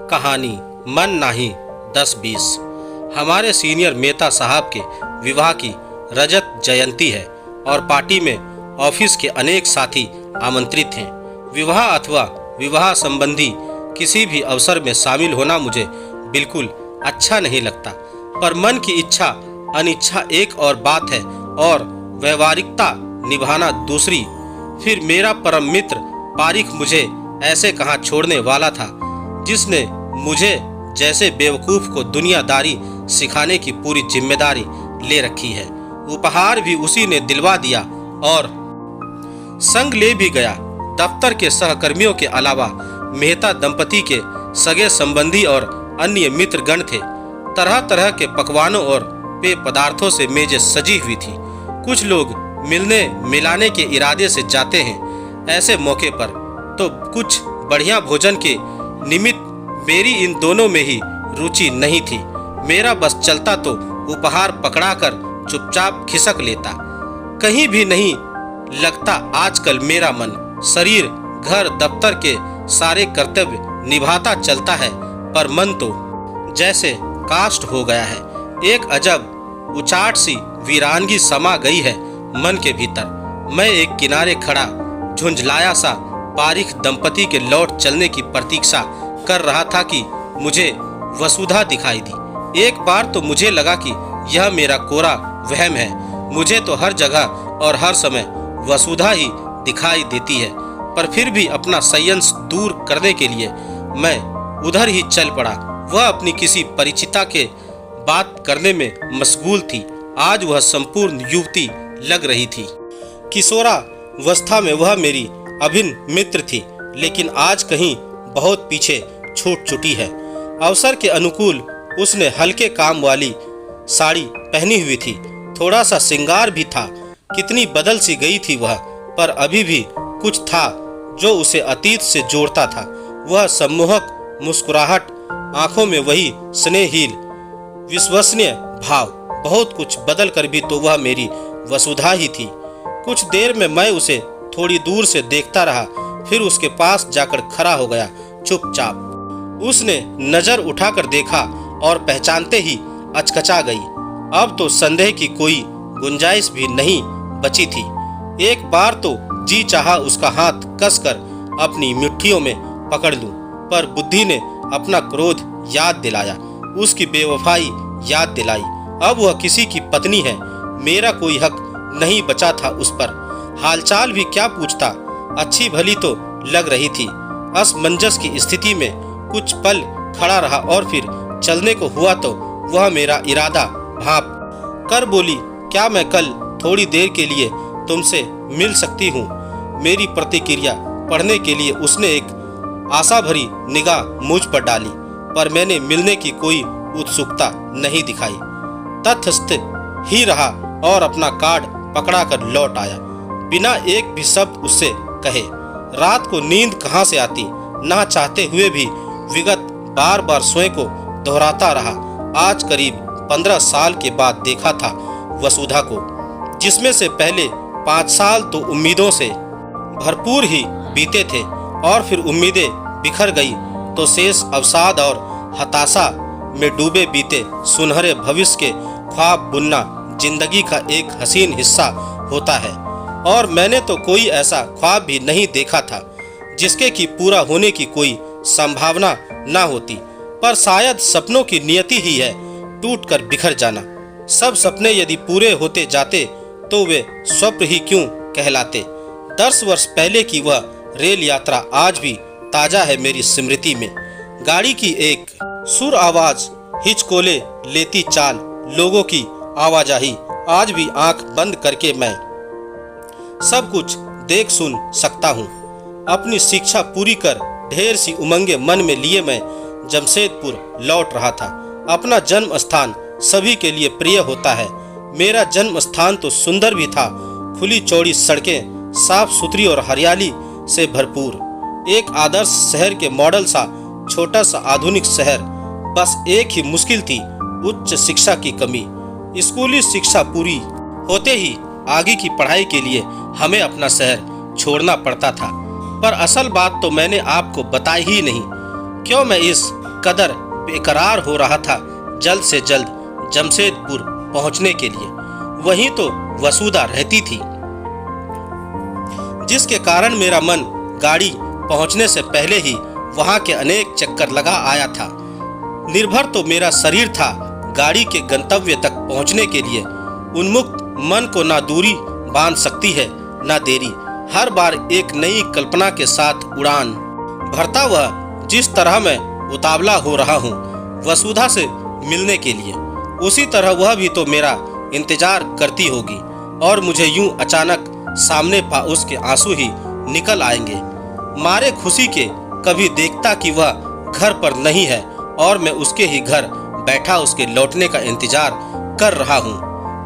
कहानी मन नाही 10-20। हमारे सीनियर मेहता साहब के विवाह की रजत जयंती है और पार्टी में ऑफिस के अनेक साथी आमंत्रित हैं। विवाह अथवा विवाह संबंधी किसी भी अवसर में शामिल होना मुझे बिल्कुल अच्छा नहीं लगता, पर मन की इच्छा अनिच्छा एक और बात है और व्यवहारिकता निभाना दूसरी। फिर मेरा परम मित्र पारिक मुझे ऐसे कहाँ छोड़ने वाला था, जिसने मुझे जैसे बेवकूफ को दुनियादारी सिखाने की पूरी जिम्मेदारी ले रखी है। उपहार भी उसी ने दिलवा दिया और संग ले भी गया। दफ्तर के सहकर्मियों के अलावा मेहता दंपति के सगे संबंधी और अन्य मित्रगण थे। तरह तरह के पकवानों और पेय पदार्थों से मेजें सजी हुई थी। कुछ लोग मिलने मिलाने के इरादे से जाते हैं ऐसे मौके पर, तो कुछ बढ़िया भोजन के निमित्त मेरी इन दोनों में ही रुचि नहीं थी। मेरा बस चलता तो उपहार पकड़ाकर चुपचाप खिसक लेता। कहीं भी नहीं लगता आजकल मेरा मन। शरीर घर दफ्तर के सारे कर्तव्य निभाता चलता है, पर मन तो जैसे काष्ठ हो गया है। एक अजब उचाट सी वीरानगी समा गई है मन के भीतर। मैं एक किनारे खड़ा झुंझलाया सा पारिक दंपति के लौट चलने की प्रतीक्षा कर रहा था कि मुझे वसुधा दिखाई दी। एक बार तो मुझे लगा कि यह मेरा कोरा वहम है। मुझे तो हर जगह और हर समय वसुधा ही दिखाई देती है, पर फिर भी अपना संयंस दूर करने के लिए मैं उधर ही चल पड़ा। वह अपनी किसी परिचिता के बात करने में मशगूल थी। आज वह संपूर्ण युवती लग रही थी। किशोरावस्था में वह मेरी अभिन्न मित्र थी, लेकिन आज कहीं बहुत पीछे छूट चुकी है। अवसर के अनुकूल उसने हल्के काम वाली साड़ी पहनी हुई थी। थोड़ा सा श्रृंगार भी था। कितनी बदल सी गई थी वह, पर अभी भी कुछ था जो उसे अतीत से जोड़ता था। वह सम्मोहक मुस्कुराहट, आंखों में वही स्नेहहीन विश्वसनीय भाव। बहुत कुछ बदल कर भी तो वह मेरी वसुधा ही थी। कुछ देर में मैं उसे थोड़ी दूर से देखता रहा, फिर उसके पास जाकर खड़ा हो गया चुपचाप। उसने नजर उठाकर देखा और पहचानते ही अचकचा गई। अब तो संदेह की कोई गुंजाइश भी नहीं बची थी। एक बार तो जी चाहा उसका हाथ कसकर अपनी मुट्ठियों में पकड़ लूं, पर बुद्धि ने अपना क्रोध याद दिलाया, उसकी बेवफाई याद दिलाई। अब वह किसी की पत्नी है, मेरा कोई हक नहीं बचा था उस पर। हालचाल भी क्या पूछता, अच्छी भली तो लग रही थी। असमंजस की स्थिति में कुछ पल खड़ा रहा और फिर चलने को हुआ तो वह मेरा इरादा भांप कर बोली, क्या मैं कल थोड़ी देर के लिए तुमसे मिल सकती हूँ? मेरी प्रतिक्रिया पढ़ने के लिए उसने एक आशा भरी निगाह मुझ पर डाली, पर मैंने मिलने की कोई उत्सुकता नहीं दिखाई। तटस्थ ही रहा और अपना कार्ड पकड़ा कर लौट आया, बिना एक भी शब्द उससे कहे। रात को नींद कहाँ से आती, ना चाहते हुए भी विगत बार बार स्वयं को दोहराता रहा। आज करीब 15 साल के बाद देखा था वसुधा को, जिसमें से पहले 5 साल तो उम्मीदों से भरपूर ही बीते थे और फिर उम्मीदें बिखर गई तो शेष अवसाद और हताशा में डूबे बीते सुनहरे भविष्य के ख्वाब बुनना जिंदगी का एक हसीन हिस्सा होता है। और मैंने तो कोई ऐसा ख्वाब भी नहीं देखा था जिसके कि पूरा होने की कोई संभावना ना होती, पर शायद सपनों की नियति ही है टूट कर बिखर जाना। सब सपने यदि पूरे होते जाते तो वे स्वप्न ही क्यों कहलाते। 10 वर्ष पहले की वह रेल यात्रा आज भी ताजा है मेरी स्मृति में। गाड़ी की एक सुर आवाज, हिचकोले लेती चाल, लोगों की आवाजाही, आज भी आंख बंद करके मैं सब कुछ देख सुन सकता हूँ। अपनी शिक्षा पूरी कर ढेर सी उमंगे मन में लिए मैं जमशेदपुर लौट रहा था। अपना जन्म स्थान सभी के लिए प्रिय होता है। मेरा जन्म स्थान तो सुंदर भी था। खुली चौड़ी सड़कें, साफ सुथरी और हरियाली से भरपूर। एक आदर्श शहर के मॉडल सा छोटा सा आधुनिक शहर। बस एक ही मुश्किल थी, उच्च शिक्षा की कमी। स्कूली शिक्षा पूरी होते ही आगे की पढ़ाई के लिए हमें अपना शहर छोड़ना पड़ता था। पर असल बात तो मैंने आपको बताई ही नहीं। क्यों मैं इस कदर बेकरार हो रहा था जल्द से जल्द जमशेदपुर पहुंचने के लिए। वहीं तो वसुधा रहती थी, जिसके कारण मेरा मन गाड़ी पहुंचने से पहले ही वहां के अनेक चक्कर लगा आया था। निर्भर तो मेरा शरीर था गाड़ी के गंतव्य तक पहुंचने के लिए। उन्मुक्त मन को ना दूरी बांध सकती है ना देरी। हर बार एक नई कल्पना के साथ उड़ान भरता हुआ जिस तरह मैं उतावला हो रहा हूँ वसुधा से मिलने के लिए, उसी तरह वह भी तो मेरा इंतजार करती होगी और मुझे यूं अचानक सामने पा उसके आंसू ही निकल आएंगे। मारे खुशी के कभी देखता कि वह घर पर नहीं है और मैं उसके ही घर बैठा उसके लौटने का इंतजार कर रहा हूँ।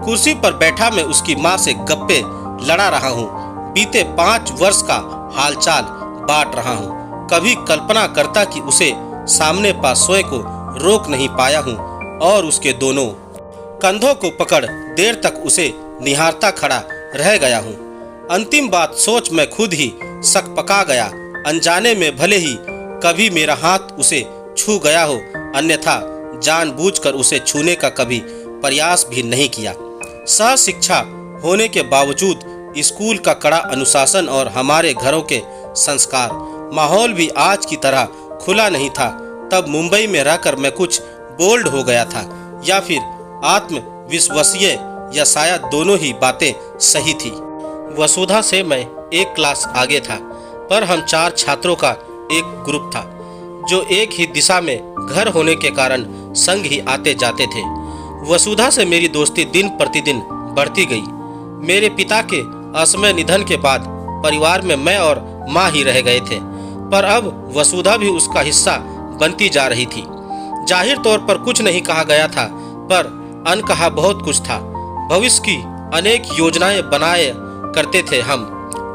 कुर्सी पर बैठा मैं उसकी माँ से गप्पे लड़ा रहा हूँ। बीते 5 वर्ष का हालचाल बांट रहा हूँ। कभी कल्पना करता कि उसे सामने पा सोए को रोक नहीं पाया हूँ और उसके दोनों कंधों को पकड़ देर तक उसे निहारता खड़ा रह गया हूँ। अंतिम बात सोच मैं खुद ही सकपका गया। अनजाने में भले ही कभी मेरा हाथ उसे छू गया हो, अन्यथा जानबूझकर उसे छूने का कभी प्रयास भी नहीं किया। सह शिक्षा होने के बावजूद स्कूल का कड़ा अनुशासन और हमारे घरों के संस्कार माहौल भी आज की तरह खुला नहीं था। तब मुंबई में रहकर मैं कुछ बोल्ड हो गया था या फिर आत्मविश्वासीय, या शायद दोनों ही बातें सही थी। वसुधा से मैं एक क्लास आगे था, पर हम 4 छात्रों का एक ग्रुप था जो एक ही दिशा में घर होने के कारण संग ही आते जाते थे। वसुधा से मेरी दोस्ती दिन प्रतिदिन बढ़ती गई। मेरे पिता के असमय निधन के बाद परिवार में मैं और माँ ही रह गए थे, पर अब वसुधा भी उसका हिस्सा बनती जा रही थी। जाहिर तौर पर कुछ नहीं कहा गया था, पर अनकहा बहुत कुछ था। भविष्य की अनेक योजनाएं बनाए करते थे हम,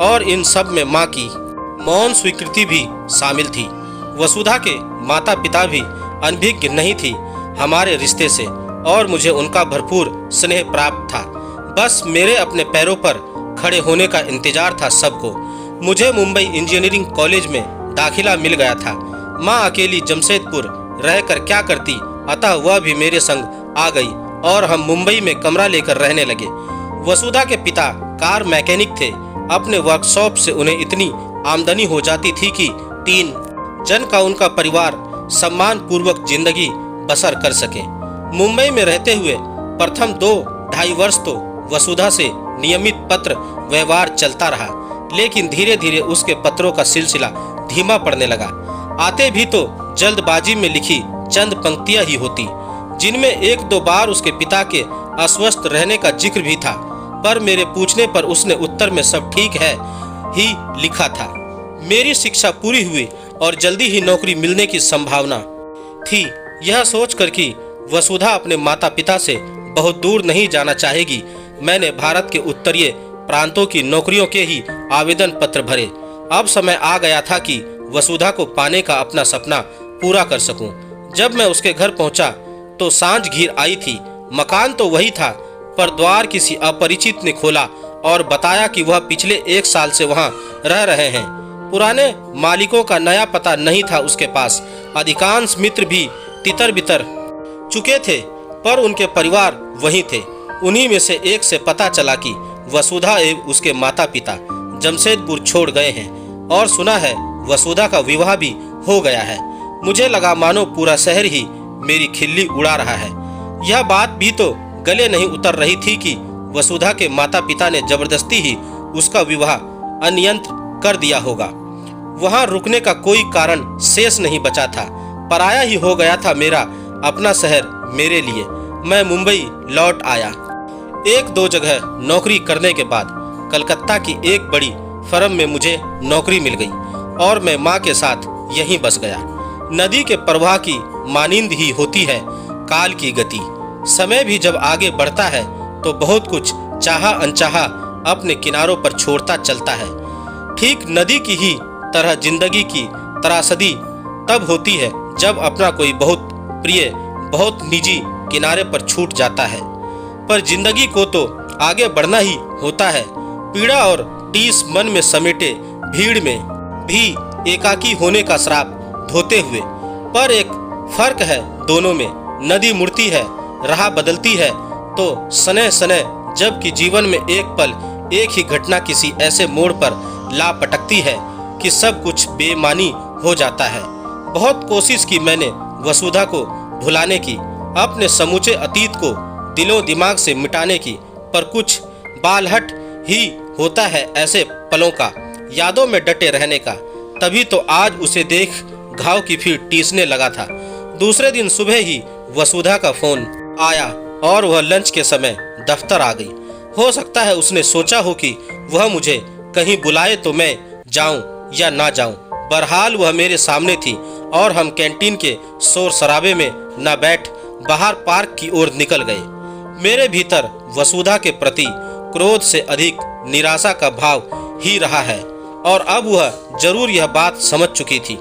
और इन सब में माँ की मौन स्वीकृति भी शामिल थी। वसुधा के माता पिता भी अनभिज्ञ नहीं थी हमारे रिश्ते से, और मुझे उनका भरपूर स्नेह प्राप्त था। बस मेरे अपने पैरों पर खड़े होने का इंतजार था सबको। मुझे मुंबई इंजीनियरिंग कॉलेज में दाखिला मिल गया था। माँ अकेली जमशेदपुर रहकर क्या करती, अतः वह भी मेरे संग आ गई और हम मुंबई में कमरा लेकर रहने लगे। वसुधा के पिता कार मैकेनिक थे। अपने वर्कशॉप से उन्हें इतनी आमदनी हो जाती थी कि 3 जन का उनका परिवार सम्मान पूर्वक जिंदगी बसर कर सके। मुंबई में रहते हुए प्रथम 2-2.5 वर्ष तो वसुधा से नियमित पत्र व्यवहार चलता रहा, लेकिन धीरे धीरे उसके पत्रों का सिलसिला धीमा पड़ने लगा। आते भी तो जल्दबाजी में लिखी चंद पंक्तियां ही होती, जिनमें 1-2 बार उसके पिता के अस्वस्थ रहने का जिक्र भी था, पर मेरे पूछने पर उसने उत्तर में सब ठीक है ही लिखा था। मेरी शिक्षा पूरी हुई और जल्दी ही नौकरी मिलने की संभावना थी। यह सोचकर कि वसुधा अपने माता पिता से बहुत दूर नहीं जाना चाहेगी, मैंने भारत के उत्तरीय प्रांतों की नौकरियों के ही आवेदन पत्र भरे। अब समय आ गया था कि वसुधा को पाने का अपना सपना पूरा कर सकूं। जब मैं उसके घर पहुंचा तो सांझ घिर आई थी। मकान तो वही था, पर द्वार किसी अपरिचित ने खोला और बताया कि वह पिछले 1 साल से वहां रह रहे हैं। पुराने मालिकों का नया पता नहीं था उसके पास। अधिकांश मित्र भी तितर बितर चुके थे, पर उनके परिवार वहीं थे। उन्हीं में से एक से पता चला कि वसुधा एवं उसके माता पिता जमशेदपुर छोड़ गए हैं, और सुना है वसुधा का विवाह भी हो गया है। मुझे लगा मानो पूरा शहर ही मेरी खिल्ली उड़ा रहा है। यह बात भी तो गले नहीं उतर रही थी कि वसुधा के माता पिता ने जबरदस्ती ही उसका विवाह अनियंत्र कर दिया होगा। वहां रुकने का कोई कारण शेष नहीं बचा था। पराया ही हो गया था मेरा अपना शहर मेरे लिए। मैं मुंबई लौट आया। 1-2 जगह नौकरी करने के बाद कलकत्ता की एक बड़ी फर्म में मुझे नौकरी मिल गई और मैं माँ के साथ यहीं बस गया। नदी के प्रवाह की मानिंद ही होती है काल की गति। समय भी जब आगे बढ़ता है तो बहुत कुछ चाहा अनचाहा अपने किनारों पर छोड़ता चलता है। ठीक नदी की ही तरह जिंदगी की त्रासदी तब होती है जब अपना कोई बहुत प्रिय, बहुत निजी किनारे पर छूट जाता है। पर जिंदगी को तो आगे बढ़ना ही होता है। पीड़ा और टीस मन में समेटे भीड़ में भी एकाकी होने का श्राप धोते हुए पर एक फर्क है दोनों में। नदी मुड़ती है, राह बदलती है तो सने सने, जबकि जीवन में एक पल, एक ही घटना किसी ऐसे मोड़ पर ला पटकती है कि सब कुछ बेमानी हो जाता है। बहुत कोशिश की मैंने वसुधा को भुलाने की, अपने समूचे अतीत को दिलो दिमाग से मिटाने की, पर कुछ बालहट ही होता है ऐसे पलों का, यादों में डटे रहने का। तभी तो आज उसे देख घाव की भीड़ टीसने लगा था। दूसरे दिन सुबह ही वसुधा का फोन आया और वह लंच के समय दफ्तर आ गई। हो सकता है उसने सोचा हो कि वह मुझे कहीं बुलाए तो मैं जाऊं या ना जाऊं। बहरहाल वह मेरे सामने थी और हम कैंटीन के शोर शराबे में न बैठ बाहर पार्क की ओर निकल गए। मेरे भीतर वसुधा के प्रति क्रोध से अधिक निराशा का भाव ही रहा है और अब वह जरूर यह बात समझ चुकी थी।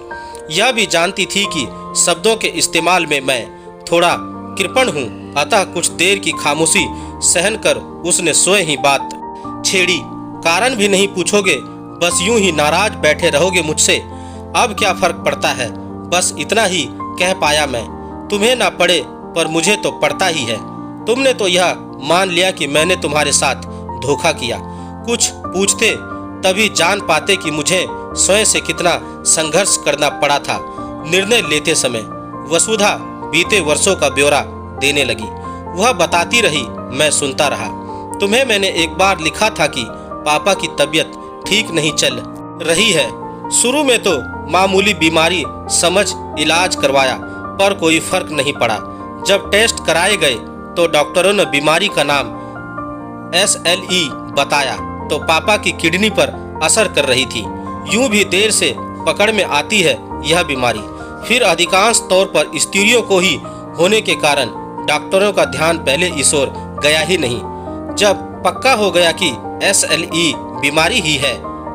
यह भी जानती थी कि शब्दों के इस्तेमाल में मैं थोड़ा कृपण हूँ, अतः कुछ देर की खामोशी सहन कर उसने स्वयं ही बात छेड़ी। कारण भी नहीं पूछोगे, बस यूं ही नाराज बैठे रहोगे मुझसे, अब क्या फर्क पड़ता है, बस इतना ही कह पाया मैं। तुम्हें ना पड़े पर मुझे तो पड़ता ही है। तुमने तो यह मान लिया कि मैंने तुम्हारे साथ धोखा किया। कुछ पूछते तभी जान पाते कि मुझे स्वयं से कितना संघर्ष करना पड़ा था। निर्णय लेते समय वसुधा बीते वर्षों का ब्यौरा देने लगी। वह बताती रही, मैं सुनता रहा। तुम्हें मैंने एक बार लिखा था कि पापा की तबीयत ठीक नहीं चल रही है। शुरू में तो मामूली बीमारी समझ इलाज करवाया पर कोई फर्क नहीं पड़ा। जब टेस्ट कराए गए तो डॉक्टरों ने बीमारी का नाम SLE बताया तो पापा की किडनी पर असर कर रही थी। यूं भी देर से पकड़ में आती है यह बीमारी, फिर अधिकांश तौर पर स्त्रियों को ही होने के कारण डॉक्टरों का ध्यान पहले इस ओर गया ही नहीं। जब पक्का हो गया कि SLE बीमारी ही है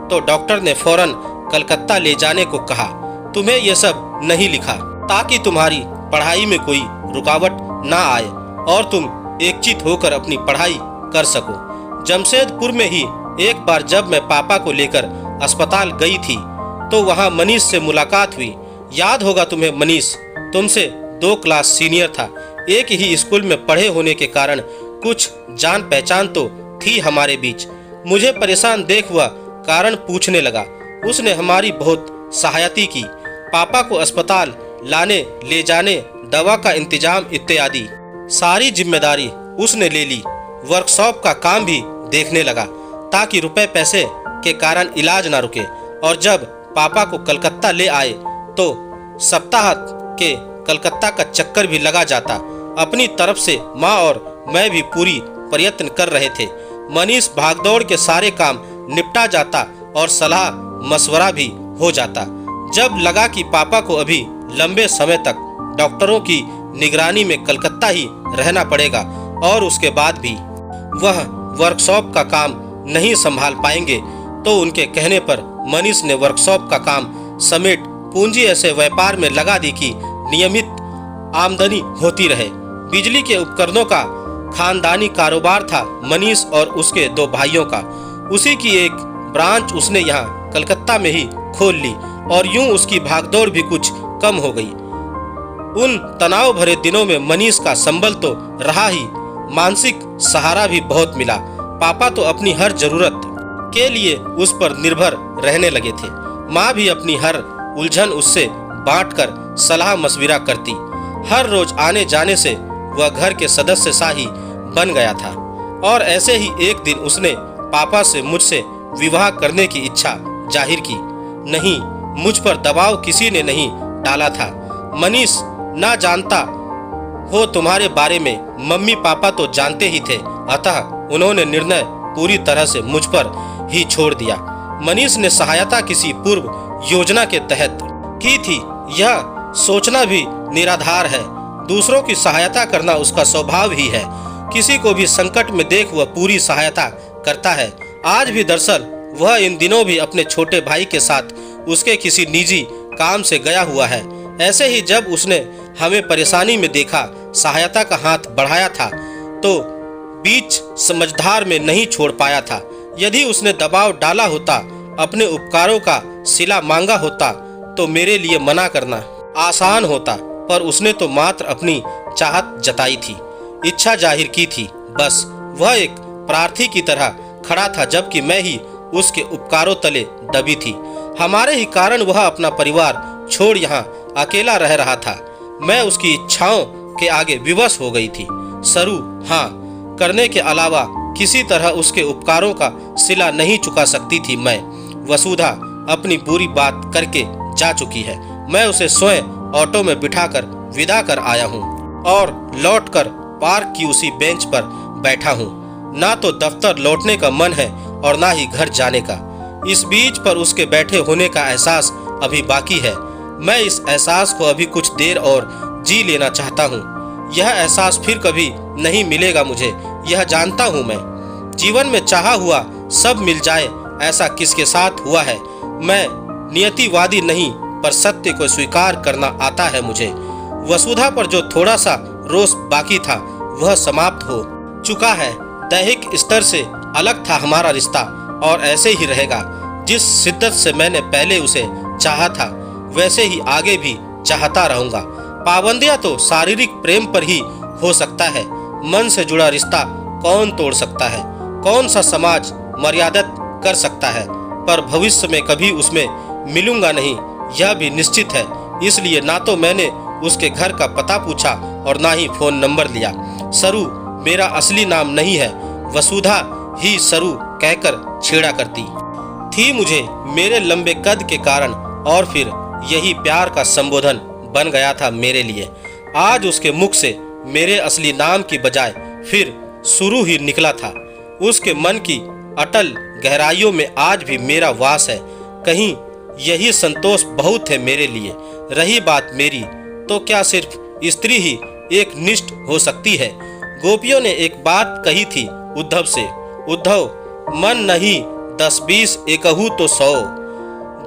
तो डॉक्टर ने फौरन कलकत्ता ले जाने को कहा। तुम्हें यह सब नहीं लिखा ताकि तुम्हारी पढ़ाई में कोई रुकावट ना आए और तुम एकचित होकर अपनी पढ़ाई कर सको। जमशेदपुर में ही एक बार जब मैं पापा को लेकर अस्पताल गई थी तो वहां मनीष से मुलाकात हुई। याद होगा तुम्हें, मनीष तुमसे 2 क्लास सीनियर था। एक ही स्कूल में पढ़े होने के कारण कुछ जान पहचान तो थी हमारे बीच। मुझे परेशान देख हुआ कारण पूछने लगा। उसने हमारी बहुत सहायता की। पापा को अस्पताल लाने ले जाने, दवा का इंतजाम इत्यादि सारी जिम्मेदारी उसने ले ली। वर्कशॉप का काम भी देखने लगा ताकि रुपए पैसे के कारण इलाज ना रुके। और जब पापा को कलकत्ता ले आए तो सप्ताह के कलकत्ता का चक्कर भी लगा जाता। अपनी तरफ से माँ और मैं भी पूरी प्रयत्न कर रहे थे। मनीष भागदौड़ के सारे काम निपटा जाता और सलाह मशवरा भी हो जाता। जब लगा कि पापा को अभी लंबे समय तक डॉक्टरों की निगरानी में कलकत्ता ही रहना पड़ेगा और उसके बाद भी वह वर्कशॉप का काम नहीं संभाल पाएंगे तो उनके कहने पर मनीष ने वर्कशॉप का काम समेट पूंजी ऐसे व्यापार में लगा दी कि नियमित आमदनी होती रहे। बिजली के उपकरणों का खानदानी कारोबार था मनीष और उसके 2 भाइयों का। उसी की एक ब्रांच उसने यहाँ कलकत्ता में ही खोल ली और यूं उसकी भागदौड़ भी कुछ कम हो गई। उन तनाव भरे दिनों में मनीष का संबल तो रहा ही, मानसिक सहारा भी बहुत मिला। पापा तो अपनी हर जरूरत के लिए उस पर निर्भर रहने लगे थे। माँ भी अपनी हर उलझन उससे बांटकर सलाह मशविरा करती। हर रोज आने जाने से वह घर के सदस्य सा ही बन गया था। और ऐसे ही एक दिन उसने पापा से मुझसे विवाह करने की इच्छा जाहिर की। नहीं, मुझ पर दबाव किसी ने नहीं डाला था। मनीष ना जानता हो तुम्हारे बारे में, मम्मी पापा तो जानते ही थे, अतः उन्होंने निर्णय पूरी तरह से मुझ पर ही छोड़ दिया। मनीष ने सहायता किसी पूर्व योजना के तहत की थी। यह सोचना भी निराधार है। दूसरों की सहायता करना उसका स्वभाव ही है। किसी को भी संकट में देख वह पूरी सहायता करता है। आज भी दरअसल वह इन दिनों भी अपने छोटे भाई के साथ उसके किसी निजी काम से गया हुआ है। ऐसे ही जब उसने हमें परेशानी में देखा, सहायता का हाथ बढ़ाया था तो बीच समझदार में नहीं छोड़ पाया था। यदि उसने दबाव डाला होता, अपने उपकारों का सिला मांगा होता तो मेरे लिए मना करना आसान होता, पर उसने तो मात्र अपनी चाहत जताई थी, इच्छा जाहिर की थी। बस वह एक प्रार्थी की तरह खड़ा था, जबकि मैं ही उसके उपकारों तले दबी थी। हमारे ही कारण वह अपना परिवार छोड़ यहाँ अकेला रह रहा था। मैं उसकी इच्छाओं के आगे विवश हो गई थी। सरू हाँ करने के अलावा किसी तरह उसके उपकारों का सिला नहीं चुका सकती थी मैं। वसुधा अपनी बुरी बात करके जा चुकी है। मैं उसे स्वयं ऑटो में बिठाकर विदा कर आया हूँ और लौटकर पार्क की उसी बेंच पर बैठा हूँ। ना तो दफ्तर लौटने का मन है और ना ही घर जाने का। इस बीच पर उसके बैठे होने का एहसास अभी बाकी है। मैं इस एहसास को अभी कुछ देर और जी लेना चाहता हूँ। यह एहसास फिर कभी नहीं मिलेगा मुझे, यह जानता हूँ मैं। जीवन में चाहा हुआ सब मिल जाए, ऐसा किसके साथ हुआ है। मैं नियतिवादी नहीं, पर सत्य को स्वीकार करना आता है मुझे। वसुधा पर जो थोड़ा सा रोष बाकी था वह समाप्त हो चुका है। दैहिक स्तर से अलग था हमारा रिश्ता और ऐसे ही रहेगा। जिस शिद्दत से मैंने पहले उसे चाहा था वैसे ही आगे भी चाहता रहूंगा। पाबंदियां तो शारीरिक प्रेम पर ही हो सकता है, मन से जुड़ा रिश्ता कौन तोड़ सकता है, कौन सा समाज मर्यादित कर सकता है। पर भविष्य में कभी उसमें मिलूंगा नहीं, यह भी निश्चित है। इसलिए ना तो मैंने उसके घर का पता पूछा और ना ही फोन नंबर लिया। सरू मेरा असली नाम नहीं है, वसुधा ही सरू कहकर छेड़ा करती थी मुझे मेरे लंबे कद के कारण, और फिर यही प्यार का संबोधन बन गया था मेरे लिए। आज उसके मुख से मेरे असली नाम की बजाय फिर शुरू ही निकला था। उसके मन की अटल गहराइयों में आज भी मेरा वास है। कहीं यही संतोष बहुत है मेरे लिए। रही बात मेरी, तो क्या सिर्फ स्त्री ही एक निष्ठ हो सकती है। गोपियों ने एक बात कही थी उद्धव से, उद्धव मन नहीं 10-20 एकहू तो 100,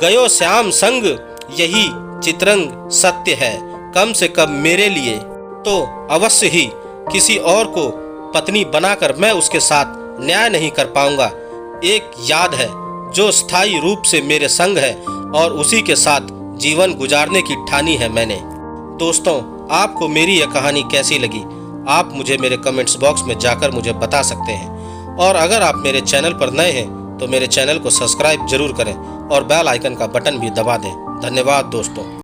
गयो श्याम संग यही चित्रंग सत्य है। कम से कम मेरे लिए तो अवश्य ही किसी और को पत्नी बनाकर मैं उसके साथ न्याय नहीं कर पाऊंगा। एक याद है जो स्थायी रूप से मेरे संग है और उसी के साथ जीवन गुजारने की ठानी है मैंने। दोस्तों, आपको मेरी यह कहानी कैसी लगी आप मुझे मेरे कमेंट्स बॉक्स में जाकर मुझे बता सकते हैं। और अगर आप मेरे चैनल पर नए हैं तो मेरे चैनल को सब्सक्राइब जरूर करें और बेल आइकन का बटन भी दबा दें। धन्यवाद दोस्तों।